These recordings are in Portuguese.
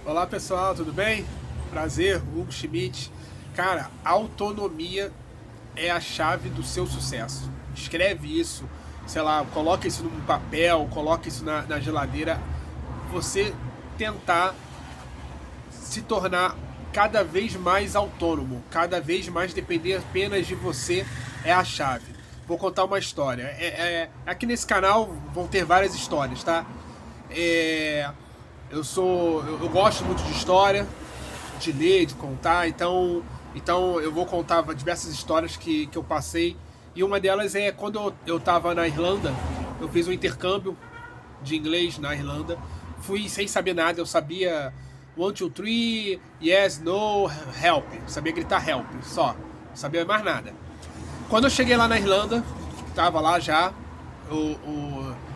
Olá pessoal, tudo bem? Prazer, Hugo Schmidt. Cara, autonomia é a chave do seu sucesso. Escreve isso, sei lá, coloca isso num papel, coloca isso na geladeira. Você tentar se tornar cada vez mais autônomo, cada vez mais depender apenas de você é a chave. Vou contar uma história. Aqui nesse canal vão ter várias histórias, tá? É, eu gosto muito de história, de ler, de contar, então eu vou contar diversas histórias que eu passei. E uma delas é quando eu tava na Irlanda, eu fiz um intercâmbio de inglês na Irlanda. Fui sem saber nada, eu sabia one, two, three, yes, no, help. Eu sabia gritar help, só. Não sabia mais nada. Quando eu cheguei lá na Irlanda, tava lá já,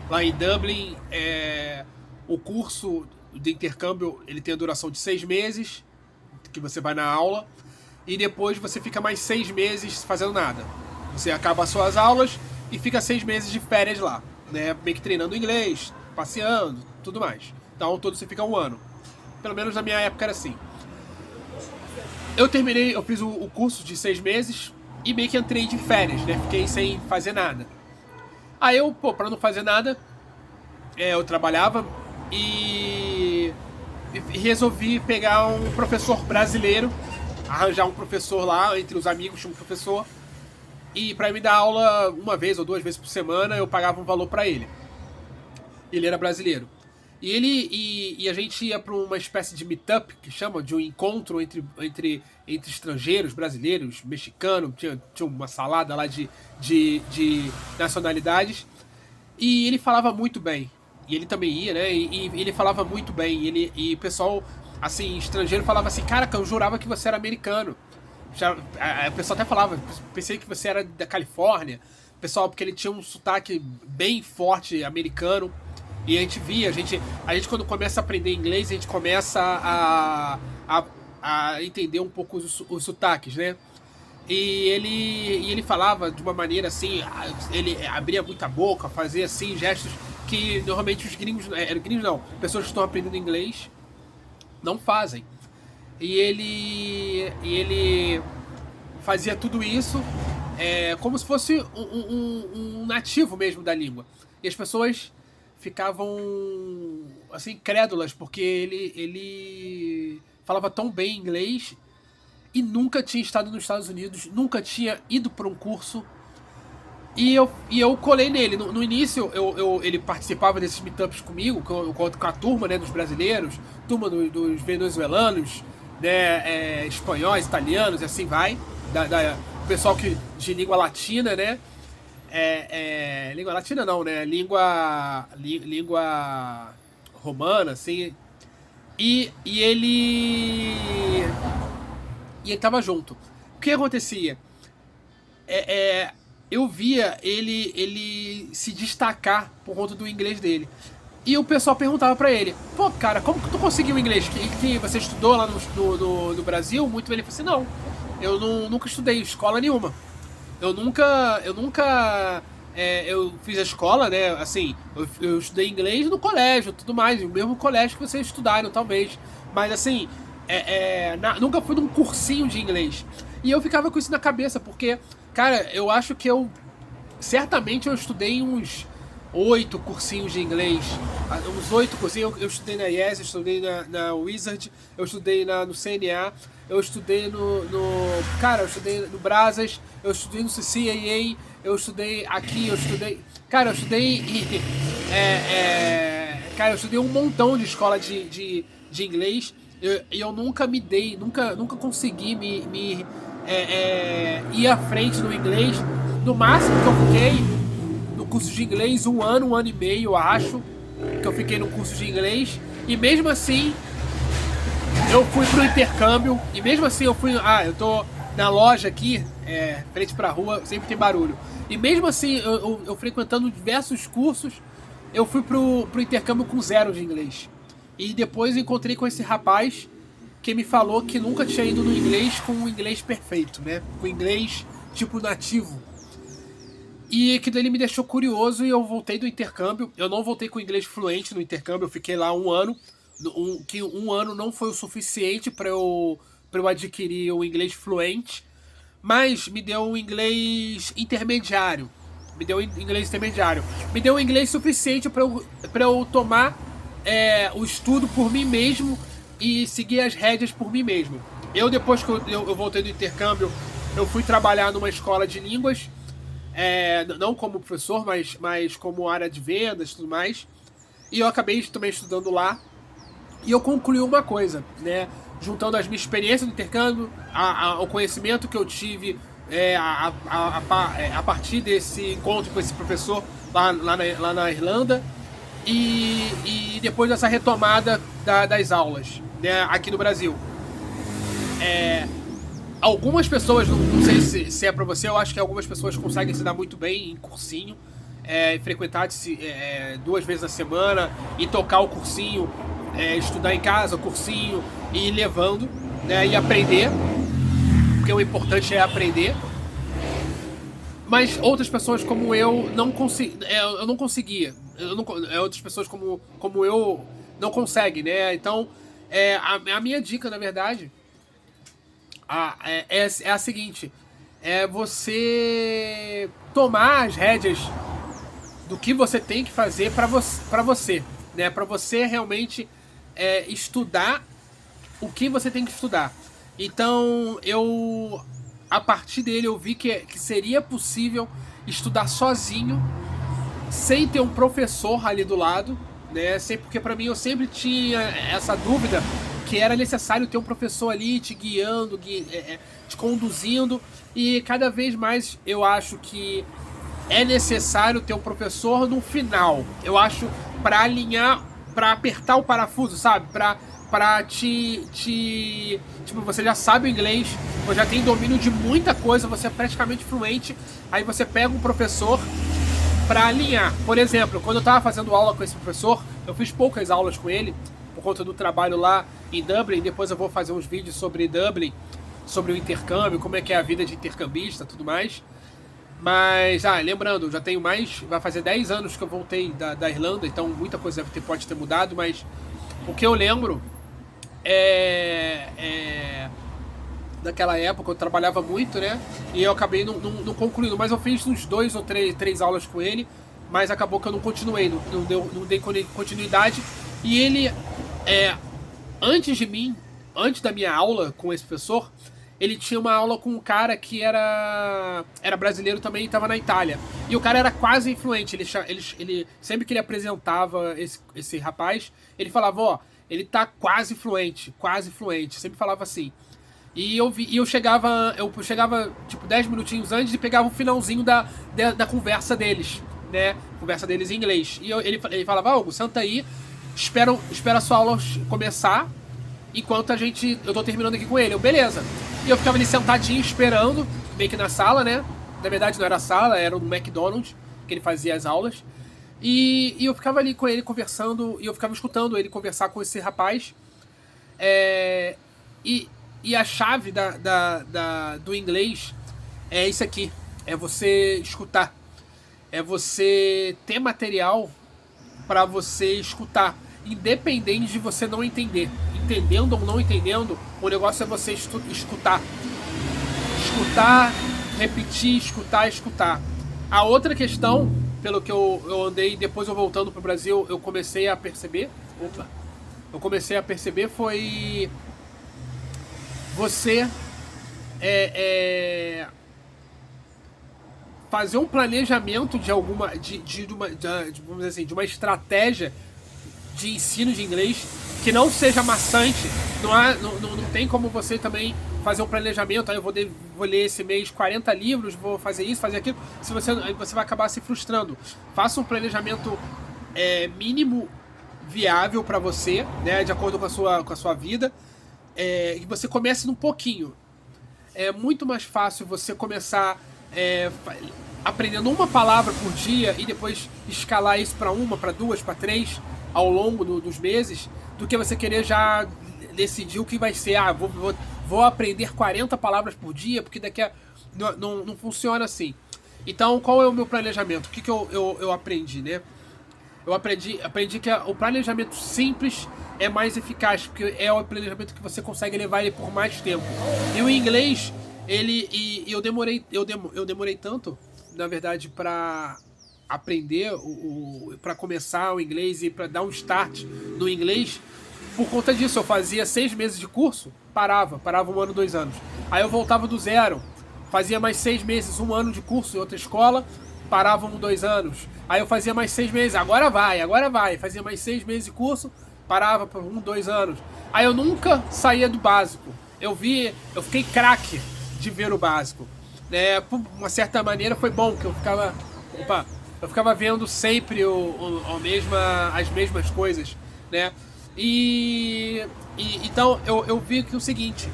lá em Dublin, o curso de intercâmbio ele tem a duração de 6 meses, que você vai na aula, e depois você fica mais 6 meses fazendo nada. Você acaba as suas aulas e fica 6 meses de férias lá, né? Meio que treinando inglês, passeando, tudo mais. Então, ao todo você fica um ano. Pelo menos na minha época era assim. Eu fiz o curso de 6 meses e meio que entrei de férias, né? Fiquei sem fazer nada. Aí eu, pô, pra não fazer nada, eu trabalhava e resolvi pegar um professor brasileiro, arranjar um professor lá, entre os amigos tinha um professor, e para me dar aula uma vez ou 2 vezes por semana eu pagava um valor para ele. Ele era brasileiro. E a gente ia para uma espécie de meetup, que chama de um encontro entre estrangeiros, brasileiros, mexicanos, tinha uma salada lá de nacionalidades. E ele falava muito bem. E ele também ia, né? E ele falava muito bem. E o pessoal, assim, estrangeiro falava assim: Caraca, eu jurava que você era americano. O pessoal até falava: Pensei que você era da Califórnia. O pessoal, porque ele tinha um sotaque bem forte americano. E a gente via, a gente quando começa a aprender inglês, a gente começa a entender um pouco os sotaques, né? E ele falava de uma maneira assim, ele abria muita boca, fazia assim gestos que normalmente os gringos, gringos não, pessoas que estão aprendendo inglês não fazem. E ele fazia tudo isso como se fosse um nativo mesmo da língua. E as pessoas ficavam assim crédulas porque ele falava tão bem inglês e nunca tinha estado nos Estados Unidos, nunca tinha ido para um curso. E eu colei nele. No início, ele participava desses meetups comigo, com a turma, né, dos brasileiros, turma dos venezuelanos, né, espanhóis, italianos, e assim vai. Pessoal de língua latina, né? Língua latina não, né? Língua romana, assim. E ele tava junto. O que acontecia? Eu via ele se destacar por conta do inglês dele. E o pessoal perguntava pra ele: Pô, cara, como que tu conseguiu inglês? Que você estudou lá no Brasil? Muito bem. Ele falou assim: Não, nunca estudei escola nenhuma. Eu fiz a escola, né? Assim, eu estudei inglês no colégio, tudo mais, o mesmo colégio que vocês estudaram, talvez. Mas assim, nunca fui num cursinho de inglês. E eu ficava com isso na cabeça, porque, cara, eu acho que certamente eu estudei uns 8 cursinhos de inglês. Uns 8 cursinhos. Eu estudei na Yes, eu estudei na Wizard, eu estudei no CNA, eu estudei Cara, eu estudei no Brasas, eu estudei no CCAA, eu estudei aqui, eu estudei. Cara, eu estudei. Cara, eu estudei um montão de escola de inglês. Eu nunca me dei, nunca consegui ir à frente no inglês. No máximo que eu fiquei no curso de inglês 1 ano e meio, eu acho, que eu fiquei no curso de inglês. E mesmo assim, eu fui pro intercâmbio. E mesmo assim, eu tô na loja aqui, frente pra rua, sempre tem barulho. E mesmo assim, eu frequentando diversos cursos, eu fui pro intercâmbio com 0 de inglês. E depois encontrei com esse rapaz que me falou que nunca tinha ido no inglês com o inglês perfeito, né? Com inglês tipo nativo. E que daí me deixou curioso e eu voltei do intercâmbio. Eu não voltei com inglês fluente no intercâmbio, eu fiquei lá 1 ano. que um ano não foi o suficiente para eu adquirir o inglês fluente, mas me deu um inglês intermediário. Me deu um inglês intermediário. Me deu um inglês suficiente para eu tomar o estudo por mim mesmo e seguir as rédeas por mim mesmo. Depois que eu voltei do intercâmbio, eu fui trabalhar numa escola de línguas, não como professor, mas como área de vendas e tudo mais. E eu acabei também estudando lá. E eu concluí uma coisa, né? Juntando as minhas experiências no intercâmbio, o conhecimento que eu tive a partir desse encontro com esse professor lá na Irlanda, e depois dessa retomada das aulas, né, aqui no Brasil. Algumas pessoas, não sei se é pra você, eu acho que algumas pessoas conseguem se dar muito bem em cursinho, frequentar 2 vezes na semana e tocar o cursinho, estudar em casa, o cursinho, e ir levando, né, e aprender, porque o importante é aprender. Mas outras pessoas como eu não eu não conseguia. Outras pessoas como eu não conseguem, né? Então, a minha dica, na verdade, é a seguinte: é você tomar as rédeas do que você tem que fazer para você, né? Para você realmente estudar o que você tem que estudar. Então, a partir dele eu vi que seria possível estudar sozinho, sem ter um professor ali do lado, né? Porque para mim eu sempre tinha essa dúvida que era necessário ter um professor ali te guiando, te conduzindo, e cada vez mais eu acho que é necessário ter um professor no final. Eu acho para alinhar, para apertar o parafuso, sabe? Pra tipo, você já sabe o inglês, você já tem domínio de muita coisa, você é praticamente fluente, aí você pega um professor pra alinhar. Por exemplo, quando eu tava fazendo aula com esse professor, eu fiz poucas aulas com ele, por conta do trabalho lá em Dublin. Depois eu vou fazer uns vídeos sobre Dublin, sobre o intercâmbio, como é que é a vida de intercambista e tudo mais. Mas, lembrando, já tenho vai fazer 10 anos que eu voltei da Irlanda, então muita coisa pode ter mudado, mas o que eu lembro daquela época eu trabalhava muito, né? E eu acabei não concluindo, mas eu fiz uns 2 ou 3 aulas com ele, mas acabou que eu não continuei, não dei continuidade. E ele, antes de mim, antes da minha aula com esse professor, ele tinha uma aula com um cara que era brasileiro também e estava na Itália. E o cara era quase influente. Ele sempre que ele apresentava esse rapaz, ele falava, ele tá quase fluente, sempre falava assim. E eu chegava tipo 10 minutinhos antes e pegava o finalzinho da conversa deles, né? Conversa deles em inglês. E ele falava, Hugo, senta aí, espera a sua aula começar, enquanto eu tô terminando aqui com ele. Beleza. E eu ficava ali sentadinho esperando, meio que na sala, né? Na verdade não era sala, era no McDonald's que ele fazia as aulas. E eu ficava ali com ele conversando, e eu ficava escutando ele conversar com esse rapaz. E a chave do inglês é isso aqui: é você escutar, é você ter material para você escutar, independente de você não entender. Entendendo ou não entendendo, o negócio é você escutar, repetir, escutar. A outra questão, pelo que eu andei, depois eu voltando pro Brasil, eu comecei a perceber foi você fazer um planejamento vamos dizer assim, de uma estratégia de ensino de inglês que não seja maçante. Não tem como você também fazer um planejamento, eu vou ler esse mês 40 livros, vou fazer isso, fazer aquilo, se você vai acabar se frustrando. Faça um planejamento mínimo viável para você, né, de acordo com a sua vida, e você comece num pouquinho. É muito mais fácil você começar aprendendo uma palavra por dia e depois escalar isso para 1, para 2, para 3 ao longo dos meses, do que você querer já decidir o que vai ser. Vou aprender 40 palavras por dia, porque daqui a... Não funciona assim. Então, qual é o meu planejamento? O que eu aprendi, né? Eu aprendi que o planejamento simples é mais eficaz, porque é o planejamento que você consegue levar ele por mais tempo. E o inglês, eu demorei tanto, na verdade, para aprender, para começar o inglês e para dar um start no inglês. Por conta disso, eu fazia 6 meses de curso, parava 1 ano, 2 anos. Aí eu voltava do zero, fazia mais 6 meses, 1 ano de curso em outra escola, parava 1, 2 anos. Aí eu fazia mais 6 meses, agora vai. Fazia mais 6 meses de curso, parava por 1, 2 anos. Aí eu nunca saía do básico. Eu fiquei craque de ver o básico. Por uma certa maneira foi bom, que eu ficava vendo sempre as mesmas coisas, né? Então eu vi que o seguinte,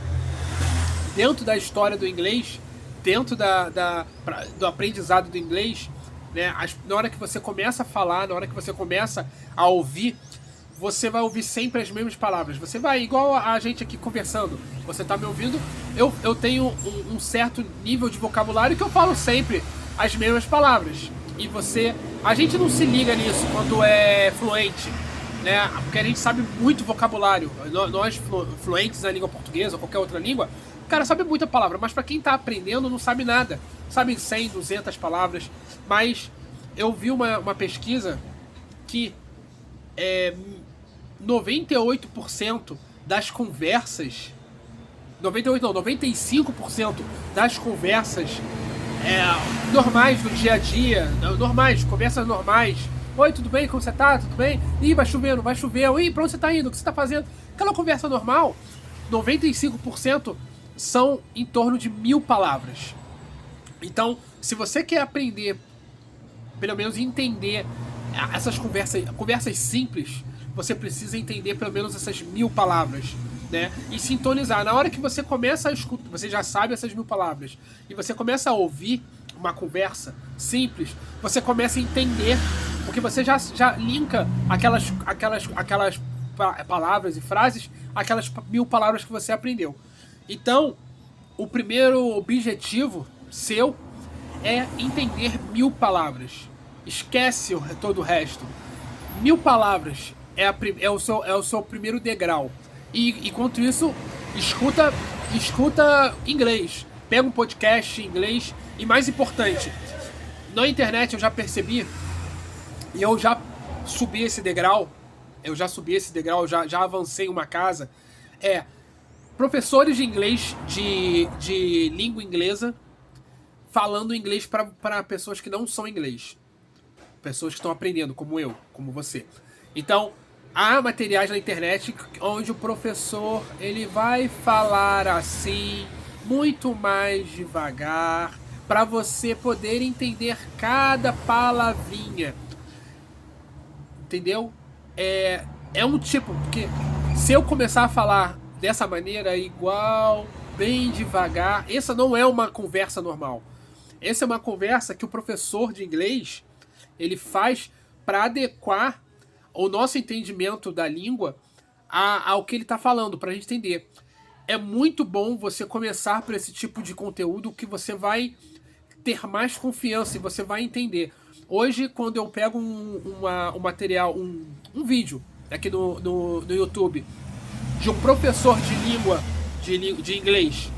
dentro da história do inglês, dentro do aprendizado do inglês, né, na hora que você começa a falar, na hora que você começa a ouvir, você vai ouvir sempre as mesmas palavras. Você vai, igual a gente aqui conversando, você tá me ouvindo, eu tenho um certo nível de vocabulário que eu falo sempre as mesmas palavras. E a gente não se liga nisso quando é fluente, né? Porque a gente sabe muito vocabulário. Nós fluentes na língua portuguesa ou qualquer outra língua, o cara sabe muita palavra, mas para quem tá aprendendo não sabe nada. Sabe 100, 200 palavras. Mas eu vi uma pesquisa que 98% das conversas, 95% das conversas normais do dia a dia, conversas normais. Oi, tudo bem? Como você tá? Tudo bem? Ih, vai chover, não vai chover? Ih, pra onde você tá indo? O que você tá fazendo? Aquela conversa normal, 95% são em torno de 1000 palavras. Então, se você quer aprender, pelo menos entender essas conversas simples, você precisa entender pelo menos essas 1000 palavras, né? E sintonizar. Na hora que você começa a escutar, você já sabe essas 1000 palavras, e você começa a ouvir uma conversa simples, você começa a entender, porque você já linka aquelas palavras e frases, aquelas 1000 palavras que você aprendeu. Então, o primeiro objetivo seu é entender 1000 palavras. Esquece todo o resto. 1000 palavras é o seu primeiro degrau. E enquanto isso, escuta inglês. Pega um podcast em inglês. E mais importante, na internet eu já percebi, e eu já subi esse degrau, já avancei uma casa, professores de inglês, de língua inglesa, falando inglês para pessoas que não são inglês. Pessoas que estão aprendendo, como eu, como você. Então, há materiais na internet onde o professor ele vai falar assim, muito mais devagar, para você poder entender cada palavrinha. Entendeu? É um tipo, porque se eu começar a falar dessa maneira, igual, bem devagar, essa não é uma conversa normal. Essa é uma conversa que o professor de inglês ele faz para adequar o nosso entendimento da língua ao que ele está falando, para a gente entender. É muito bom você começar por esse tipo de conteúdo que você vai ter mais confiança e você vai entender. Hoje, quando eu pego um material, um vídeo aqui no YouTube de um professor de língua de inglês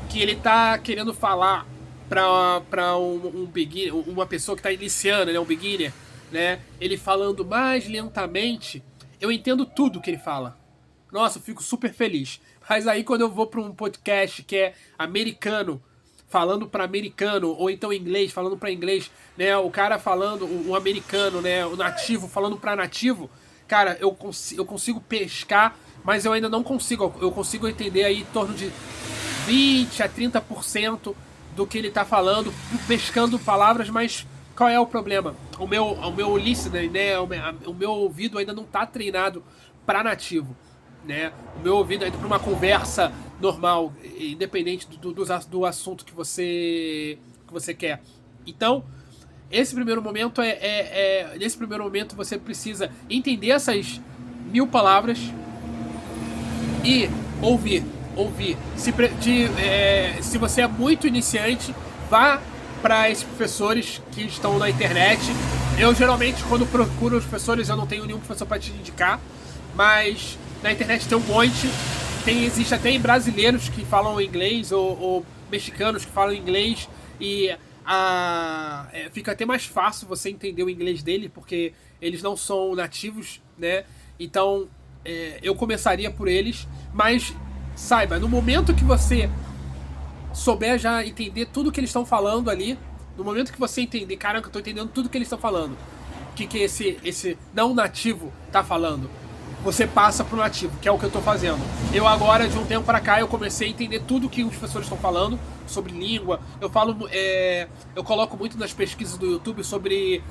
que ele tá querendo falar para um beginner, uma pessoa que está iniciando, né, um beginner, né, ele falando mais lentamente, eu entendo tudo que ele fala. Nossa, eu fico super feliz. Mas aí quando eu vou para um podcast que é americano, falando para americano, ou então inglês, falando para inglês, né, o cara falando, o americano, né, o nativo falando para nativo, cara, eu consigo pescar, mas eu ainda não consigo, eu consigo entender aí em torno de 20 a 30% do que ele tá falando, pescando palavras, mas qual é o problema? O meu listener, né, o meu ouvido ainda não tá treinado para nativo, né? O meu ouvido ainda para uma conversa normal, independente do assunto que você quer. Então, esse primeiro momento nesse primeiro momento você precisa entender essas 1000 palavras e ouvir. Se você é muito iniciante, vá para esses professores que estão na internet Eu geralmente, quando procuro os professores, eu não tenho nenhum professor para te indicar, mas na internet tem um monte. Existe até brasileiros que falam inglês ou mexicanos que falam inglês e fica até mais fácil você entender o inglês dele, porque eles não são nativos, né? Então eu começaria por eles, mas saiba, no momento que você souber já entender tudo que eles estão falando ali, no momento que você entender, caraca, eu tô entendendo tudo que eles estão falando, o que esse não nativo tá falando, você passa pro nativo, que é o que eu tô fazendo. Eu agora, de um tempo para cá, eu comecei a entender tudo que os professores estão falando sobre língua. Eu falo, eu coloco muito nas pesquisas do YouTube sobre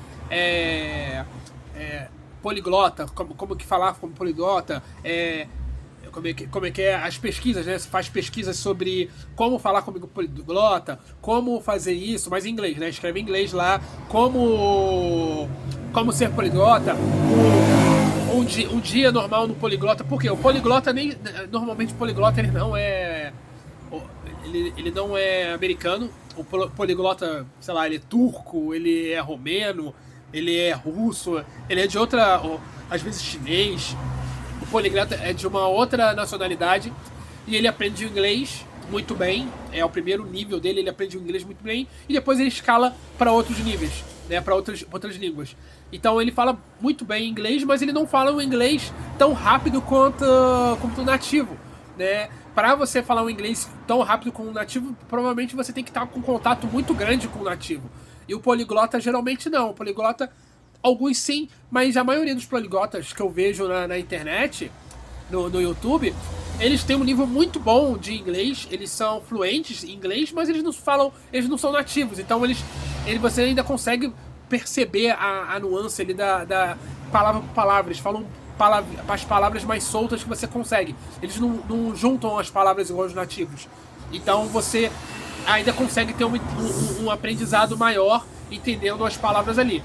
poliglota, como que falar como poliglota, como é que é as pesquisas, né? Você faz pesquisas sobre como falar comigo poliglota, como fazer isso, mas em inglês, né? Escreve em inglês lá, como ser poliglota, um dia normal no poliglota, porque o poliglota normalmente o poliglota ele não é americano, o poliglota, sei lá, ele é turco, ele é romeno, ele é russo, ele é de outra, às vezes chinês. O poliglota é de uma outra nacionalidade e ele aprende inglês muito bem. É o primeiro nível dele, ele aprende o inglês muito bem e depois ele escala para outros níveis, né, para outras línguas. Então ele fala muito bem inglês, mas ele não fala o inglês tão rápido quanto o nativo, né? Para você falar o inglês tão rápido como o nativo, provavelmente você tem que estar com um contato muito grande com o nativo. E o poliglota geralmente não. O poliglota, alguns sim, mas a maioria dos poliglotas que eu vejo na internet, no YouTube, eles têm um nível muito bom de inglês, eles são fluentes em inglês, mas eles não são nativos, então você ainda consegue perceber a nuance ali da palavra por palavra, eles falam as palavras mais soltas que você consegue, eles não juntam as palavras igual os nativos, então você ainda consegue ter um aprendizado maior entendendo as palavras ali.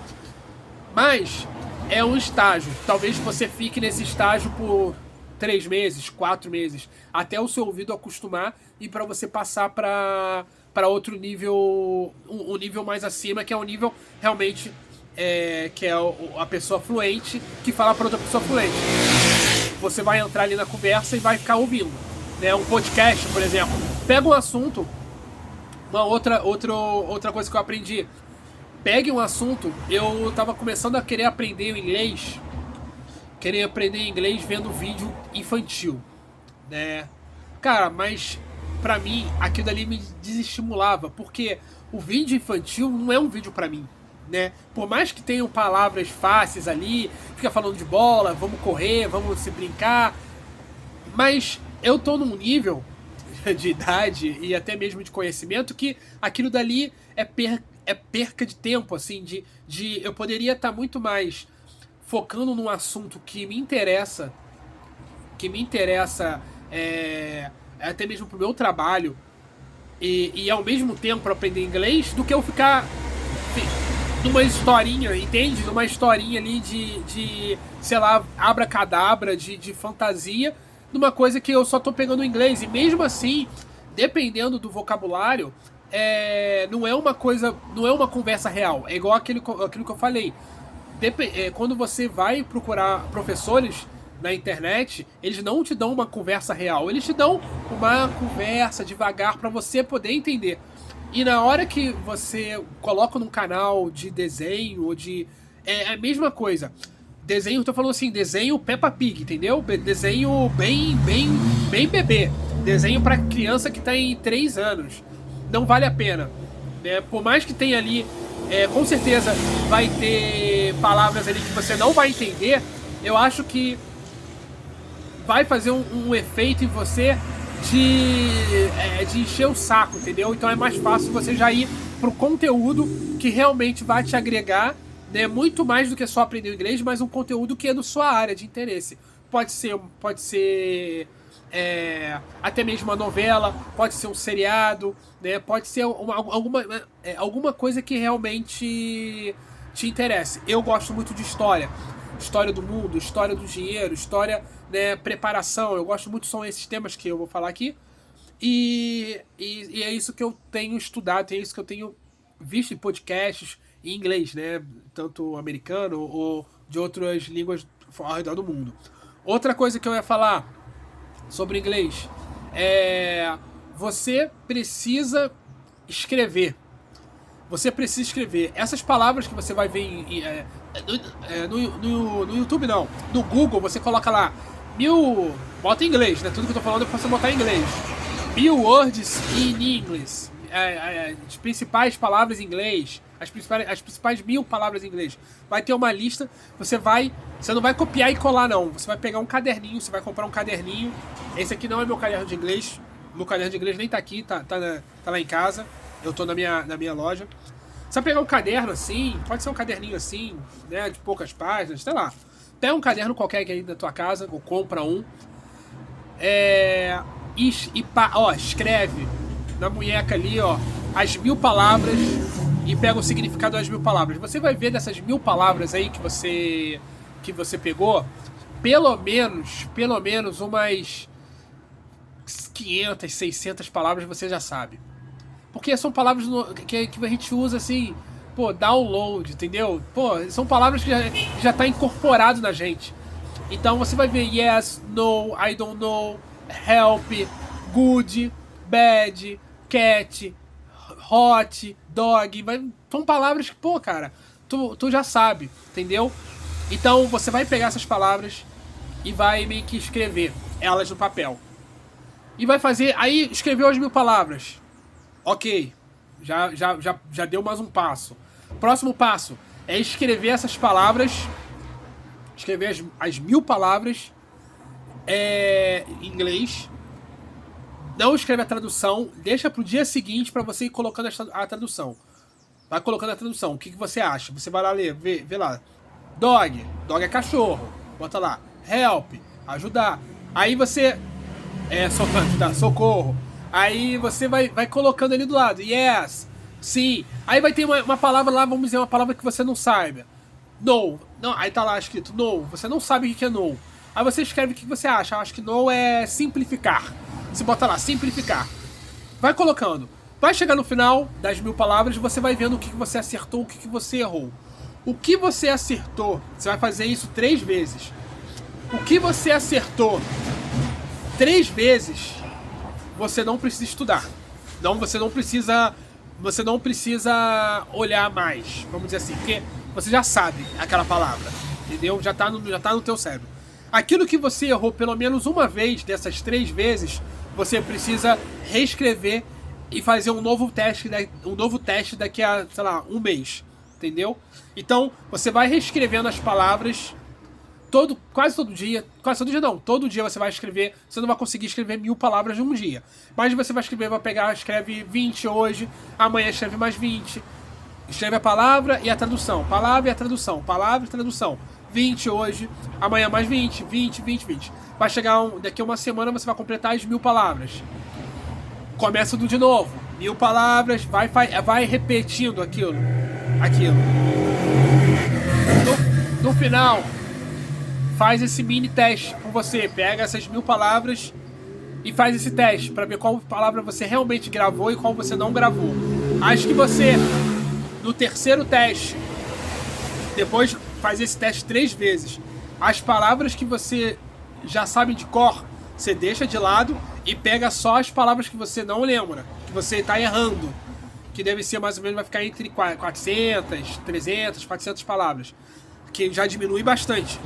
Mas é um estágio. Talvez você fique nesse estágio por 3 meses, 4 meses, até o seu ouvido acostumar e para você passar para outro nível, um nível mais acima, que é o nível realmente que é a pessoa fluente que fala para outra pessoa fluente. Você vai entrar ali na conversa e vai ficar ouvindo, né? Um podcast, por exemplo, pega um assunto, uma outra coisa que eu aprendi. Pegue um assunto, eu tava começando a querer aprender inglês vendo vídeo infantil, né? Cara, mas pra mim aquilo dali me desestimulava, porque o vídeo infantil não é um vídeo pra mim, né? Por mais que tenham palavras fáceis ali, fica falando de bola, vamos correr, vamos se brincar, mas eu tô num nível de idade e até mesmo de conhecimento que aquilo dali é perca de tempo, assim, de eu poderia estar muito mais focando num assunto que me interessa até mesmo pro meu trabalho e ao mesmo tempo para aprender inglês, do que eu ficar numa historinha, entende? Numa historinha ali de sei lá, abracadabra, de fantasia, numa coisa que eu só tô pegando inglês. E mesmo assim, dependendo do vocabulário, não é uma conversa real. É igual aquilo que eu falei. Quando você vai procurar professores na internet, eles não te dão uma conversa real, eles te dão uma conversa devagar para você poder entender. E na hora que você coloca num canal de desenho ou é a mesma coisa. Desenho, tô falando assim, desenho Peppa Pig, entendeu? Desenho bem bebê. Desenho para criança que tá em 3 anos. Não vale a pena, né? Por mais que tenha ali, com certeza vai ter palavras ali que você não vai entender. Eu acho que vai fazer um efeito em você de encher o saco, entendeu? Então é mais fácil você já ir pro conteúdo que realmente vai te agregar, né? Muito mais do que só aprender o inglês, mas um conteúdo que é da sua área de interesse. Pode ser até mesmo uma novela, pode ser um seriado, né? Pode ser alguma coisa que realmente te interesse. Eu gosto muito de história do mundo, história do dinheiro, história, né, preparação. Eu gosto muito, são esses temas que eu vou falar aqui. E é isso que eu tenho estudado, é isso que eu tenho visto em podcasts, em inglês, né? Tanto americano ou de outras línguas ao redor do mundo. Outra coisa que eu ia falar sobre inglês é você precisa escrever. Você precisa escrever. Essas palavras que você vai ver no YouTube, não. No Google, você coloca lá bota em inglês, né? Tudo que eu tô falando é pra você botar em inglês. 1000 words in English. As principais palavras em inglês. As principais 1000 palavras em inglês. Vai ter uma lista. Você não vai copiar e colar, não. Você vai pegar um caderninho. Você vai comprar um caderninho. Esse aqui não é meu caderno de inglês. Meu caderno de inglês nem tá aqui. Tá lá em casa. Eu tô na minha loja. Você vai pegar um caderno assim. Pode ser um caderninho assim, né? De poucas páginas. Sei lá. Pega um caderno qualquer aí da tua casa. Ou compra um. Escreve na munheca ali, ó, as 1000 palavras e pega o significado das 1000 palavras. Você vai ver dessas 1000 palavras aí que você pegou, pelo menos umas 500, 600 palavras você já sabe. Porque são palavras que a gente usa assim, pô, download, entendeu? Pô, são palavras que já tá incorporado na gente. Então você vai ver yes, no, I don't know, help, good, bad, cat, hot, dog. São palavras que, pô, cara, tu já sabe, entendeu? Então você vai pegar essas palavras e vai meio que escrever elas no papel. E vai fazer. Aí escreveu as 1000 palavras. Ok. Já deu mais um passo. Próximo passo é escrever essas palavras. Escrever as 1000 palavras em inglês. Não escreve a tradução. Deixa pro dia seguinte para você ir colocando a tradução. Vai colocando a tradução. O que você acha? Você vai lá ler. Vê lá. Dog. Dog é cachorro. Bota lá. Help. Ajudar. Aí você... ajudar. Socorro. Aí você vai colocando ali do lado. Yes. Sim. Aí vai ter uma palavra lá, vamos dizer, uma palavra que você não saiba. No. Não, aí tá lá escrito no. Você não sabe o que é no. Aí você escreve o que você acha. Eu acho que no é simplificar. Você bota lá, simplificar. Vai colocando. Vai chegar no final das 1000 palavras, você vai vendo o que você acertou, o que você errou. O que você acertou, você vai fazer isso 3 vezes. O que você acertou 3 vezes, você não precisa estudar. Não, você não precisa olhar mais, vamos dizer assim, porque você já sabe aquela palavra, entendeu? Já tá no teu cérebro. Aquilo que você errou pelo menos uma vez dessas 3 vezes, você precisa reescrever e fazer um novo teste daqui a, sei lá, um mês, entendeu? Então, você vai reescrevendo as palavras quase todo dia não, todo dia você vai escrever, você não vai conseguir escrever 1000 palavras em um dia, mas você vai escreve 20 hoje, amanhã escreve mais 20, escreve a palavra e a tradução, palavra e a tradução, palavra e tradução, 20 hoje, amanhã mais 20, 20, 20, 20, vai chegar daqui a uma semana você vai completar as 1000 palavras, começa de novo, 1000 palavras, vai repetindo aquilo, no final faz esse mini teste com você. Pega essas 1000 palavras e faz esse teste para ver qual palavra você realmente gravou e qual você não gravou. Acho que você, no terceiro teste, depois faz esse teste 3 vezes, as palavras que você já sabe de cor, você deixa de lado e pega só as palavras que você não lembra, que você está errando, que deve ser mais ou menos, vai ficar entre 400, 300, 400 palavras, que já diminui bastante.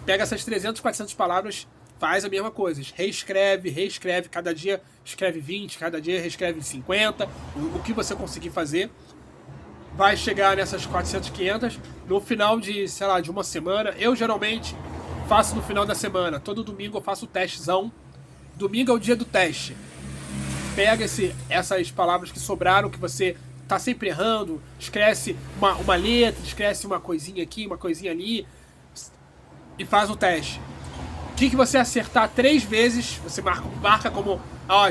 Pega essas 300, 400 palavras, faz a mesma coisa. Reescreve. Cada dia escreve 20, cada dia reescreve 50. O que você conseguir fazer. Vai chegar nessas 400, 500. No final de, sei lá, de uma semana. Eu geralmente faço no final da semana. Todo domingo eu faço o testezão. Domingo é o dia do teste. Pega essas palavras que sobraram, que você tá sempre errando. Escreve uma letra, escreve uma coisinha aqui, uma coisinha ali. E faz o teste. O que você acertar 3 vezes, você marca como...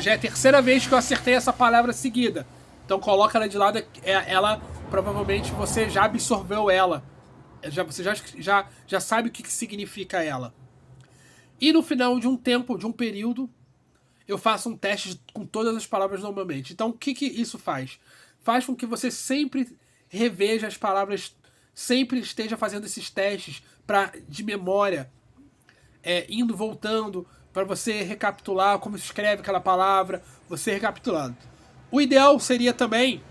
já é a terceira vez que eu acertei essa palavra seguida. Então coloca ela de lado. Ela, provavelmente, você já absorveu ela. Você já sabe o que significa ela. E no final de um período, eu faço um teste com todas as palavras normalmente. Então o que isso faz? Faz com que você sempre reveja as palavras, sempre esteja fazendo esses testes de memória, indo, voltando, para você recapitular como se escreve aquela palavra, você recapitulando. O ideal seria também,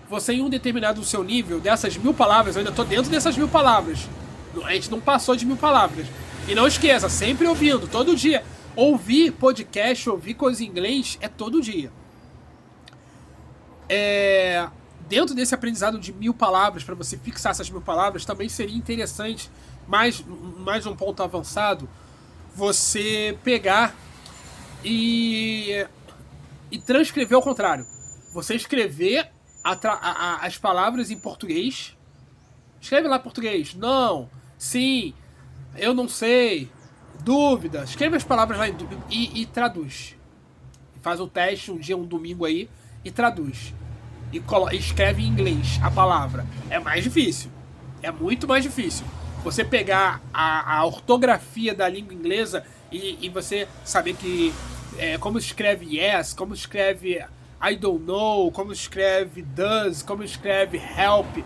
você em um determinado seu nível, dessas 1000 palavras, eu ainda estou dentro dessas 1000 palavras, a gente não passou de 1000 palavras. E não esqueça, sempre ouvindo, todo dia. Ouvir podcast, ouvir coisa em inglês é todo dia. Dentro desse aprendizado de 1000 palavras, para você fixar essas 1000 palavras, também seria interessante, mais um ponto avançado, você pegar e transcrever ao contrário. Você escrever as palavras em português. Escreve lá em português. Não, sim, eu não sei, dúvida. Escreve as palavras lá e traduz. Faz o teste um dia, um domingo aí, e traduz. E escreve em inglês a palavra. É mais difícil. É muito mais difícil. Você pegar a ortografia da língua inglesa e você saber que como escreve yes, como escreve I don't know, como escreve does, como escreve help,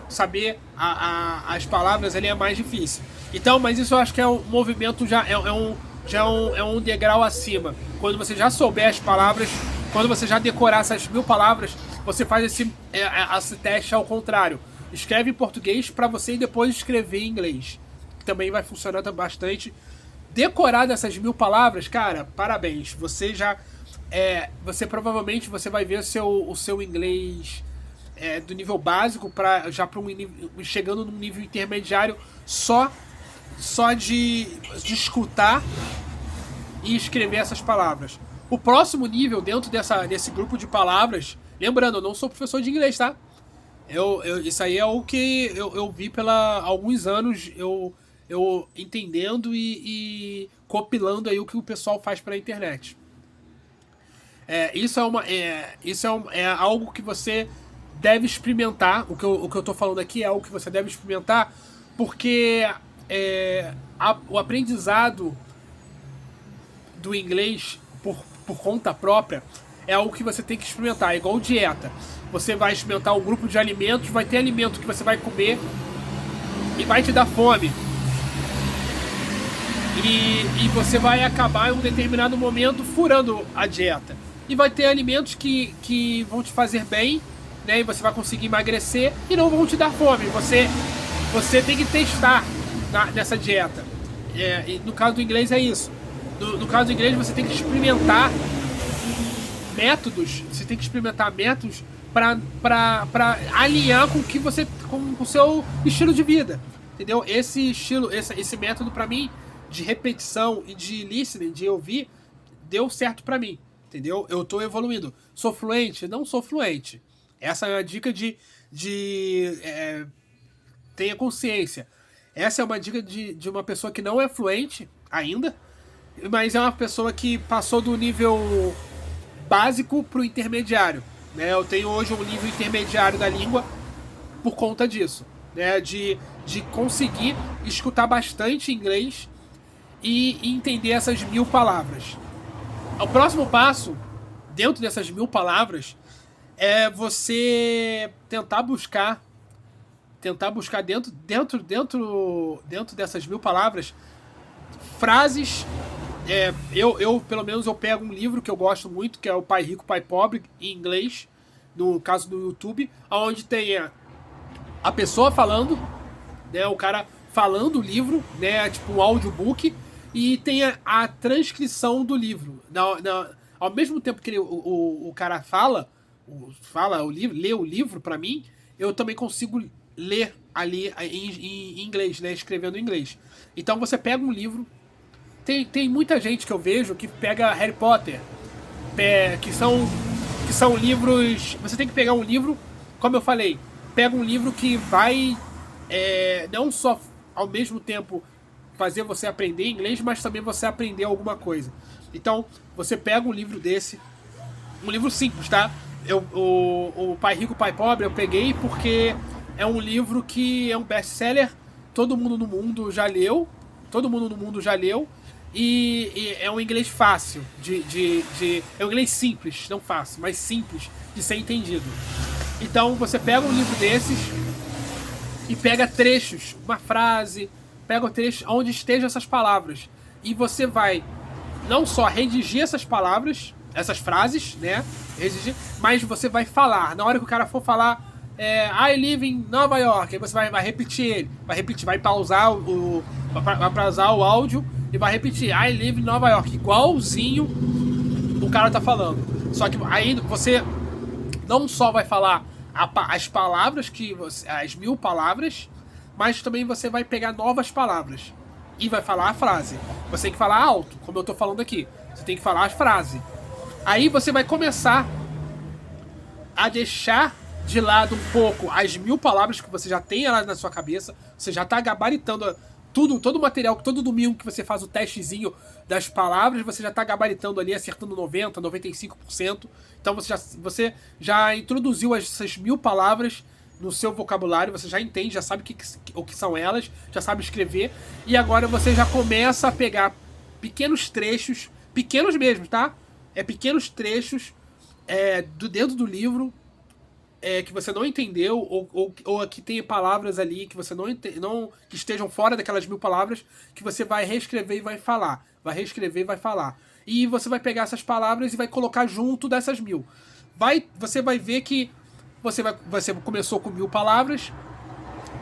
saber as palavras ali é mais difícil. Então, mas isso eu acho que é um movimento, já é um degrau acima. Quando você já souber as palavras, quando você já decorar essas 1000 palavras, você faz esse teste ao contrário. Escreve em português para você depois escrever em inglês. Também vai funcionar bastante. Decorar dessas 1000 palavras, cara, parabéns. Você já... você provavelmente você vai ver o seu inglês do nível básico já para chegando num nível intermediário só de escutar e escrever essas palavras. O próximo nível dentro desse grupo de palavras, lembrando, eu não sou professor de inglês, tá? Isso aí é o que eu vi alguns anos eu entendendo e compilando aí o que o pessoal faz pela internet. Isso é algo que você deve experimentar. O que eu tô falando aqui é algo que você deve experimentar, porque o aprendizado do inglês por conta própria é algo que você tem que experimentar. É igual dieta. Você vai experimentar um grupo de alimentos, vai ter alimento que você vai comer e vai te dar fome. E você vai acabar em um determinado momento furando a dieta. E vai ter alimentos que vão te fazer bem, né? E você vai conseguir emagrecer e não vão te dar fome. Você tem que testar nessa dieta. E no caso do inglês é isso. No caso do inglês você tem que experimentar métodos. Você tem que experimentar métodos para alinhar com o seu estilo de vida. Entendeu? Esse método para mim de repetição e de listening, de ouvir, deu certo pra mim, entendeu? Eu tô evoluindo. Sou fluente? Não sou fluente. Essa é uma dica tenha consciência. Essa é uma dica de uma pessoa que não é fluente ainda, mas é uma pessoa que passou do nível básico pro intermediário, né? Eu tenho hoje um nível intermediário da língua por conta disso, né? De conseguir escutar bastante inglês e entender essas 1000 palavras. O próximo passo, dentro dessas 1000 palavras, é você tentar buscar dentro dessas 1000 palavras frases. Eu pelo menos eu pego um livro que eu gosto muito, que é o Pai Rico, Pai Pobre, em inglês, no caso do YouTube, onde tem a pessoa falando, né, o cara falando o livro, né, tipo um audiobook, e tem a transcrição do livro. Ao mesmo tempo que o cara lê o livro pra mim, eu também consigo ler ali em inglês, né, escrevendo em inglês. Então você pega um livro. Tem muita gente que eu vejo que pega Harry Potter, que são livros. Você tem que pegar um livro, como eu falei, pega um livro que vai não só ao mesmo tempo fazer você aprender inglês, mas também você aprender alguma coisa. Então, você pega um livro desse, um livro simples, tá? O Pai Rico, Pai Pobre eu peguei porque é um livro que é um best-seller, todo mundo no mundo já leu, e é um inglês fácil, é um inglês simples, não fácil, mas simples de ser entendido. Então, você pega um livro desses, e pega trechos, uma frase, pega o trecho onde estejam essas palavras. E você vai não só redigir essas palavras, essas frases, né? Redigir, mas você vai falar. Na hora que o cara for falar I live in Nova York, aí você vai repetir ele. Vai pausar vai pausar o áudio e vai repetir I live in Nova York, igualzinho o cara tá falando. Só que aí você não só vai falar as palavras, as 1000 palavras, mas também você vai pegar novas palavras e vai falar a frase. Você tem que falar alto, como eu tô falando aqui. Você tem que falar a frase. Aí você vai começar a deixar de lado um pouco as 1000 palavras que você já tem lá na sua cabeça. Você já tá gabaritando todo o material, todo domingo que você faz o testezinho das palavras, você já tá gabaritando ali, acertando 90%, 95%. Então você já introduziu essas 1000 palavras no seu vocabulário, você já entende, já sabe o que são elas, já sabe escrever. E agora você já começa a pegar pequenos trechos, pequenos mesmo, tá? Pequenos trechos dentro do livro, que você não entendeu, ou que tem palavras ali que você que estejam fora daquelas 1000 palavras, que você vai reescrever e vai falar. Vai reescrever e vai falar. E você vai pegar essas palavras e vai colocar junto dessas 1000. Você vai ver que você começou com 1000 palavras,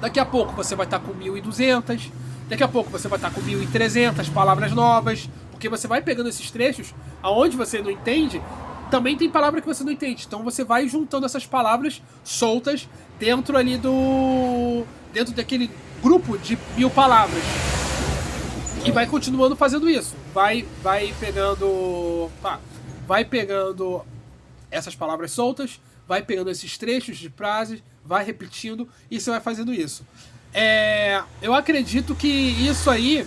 daqui a pouco você vai estar com 1200, daqui a pouco você vai estar com 1300 palavras novas, porque você vai pegando esses trechos, aonde você não entende, também tem palavra que você não entende. Então você vai juntando essas palavras soltas dentro daquele grupo de 1000 palavras. E vai continuando fazendo isso. Vai pegando essas palavras soltas, vai pegando esses trechos de frases, vai repetindo e você vai fazendo isso. Eu acredito que isso aí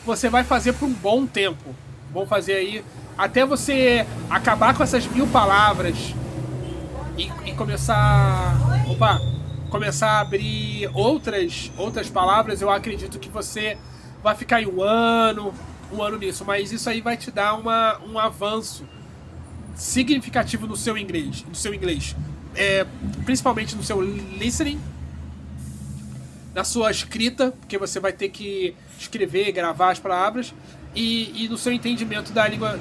você vai fazer por um bom tempo. Vão fazer aí até você acabar com essas 1000 palavras e começar a abrir outras palavras. Eu acredito que você vai ficar em um ano nisso, mas isso aí vai te dar um avanço significativo no seu inglês, principalmente no seu listening, na sua escrita, porque você vai ter que escrever e gravar as palavras, e no seu entendimento da língua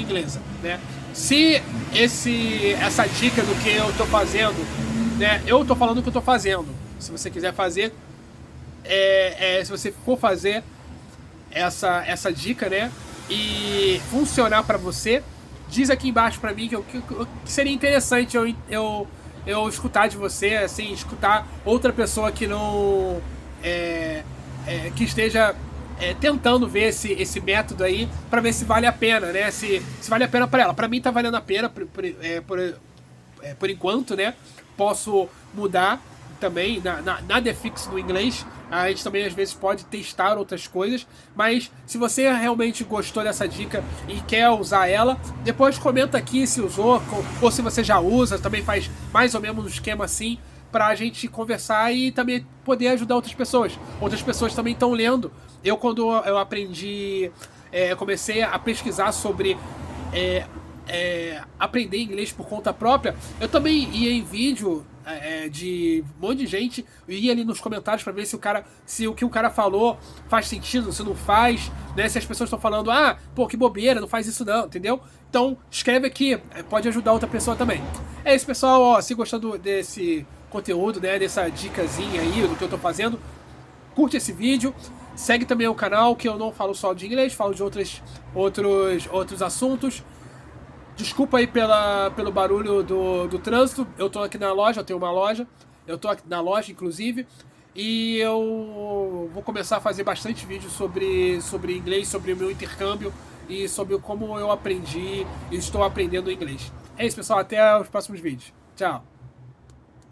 inglesa, né? Se essa dica do que eu tô fazendo, né? Eu tô falando o que eu tô fazendo. Se você quiser fazer, se você for fazer essa dica, né? E funcionar para você, diz aqui embaixo para mim que seria interessante eu escutar de você, assim, escutar outra pessoa que não que esteja tentando ver esse método aí, para ver se vale a pena, né? Se vale a pena para ela. Para mim tá valendo a pena por enquanto, né? Posso mudar também, nada é fixo no inglês. A gente também às vezes pode testar outras coisas, mas se você realmente gostou dessa dica e quer usar ela, depois comenta aqui se usou, ou se você já usa, também faz mais ou menos um esquema assim, pra gente conversar e também poder ajudar outras pessoas. Outras pessoas também estão lendo. Quando eu aprendi, comecei a pesquisar sobre aprender inglês por conta própria, eu também ia em vídeo de um monte de gente, ia ali nos comentários para ver se o que o cara falou faz sentido, se não faz, né? Se as pessoas estão falando, pô, que bobeira, não faz isso não, entendeu? Então escreve aqui, pode ajudar outra pessoa também. É isso, pessoal. Ó, se gostou desse conteúdo, né, dessa dicasinha aí do que eu tô fazendo, curte esse vídeo, segue também o canal, que eu não falo só de inglês, falo de outros assuntos. Desculpa aí pelo barulho do trânsito. Eu tô aqui na loja, eu tenho uma loja. Eu tô aqui na loja, inclusive. E eu vou começar a fazer bastante vídeo sobre inglês, sobre o meu intercâmbio e sobre como eu aprendi e estou aprendendo inglês. É isso, pessoal. Até os próximos vídeos. Tchau.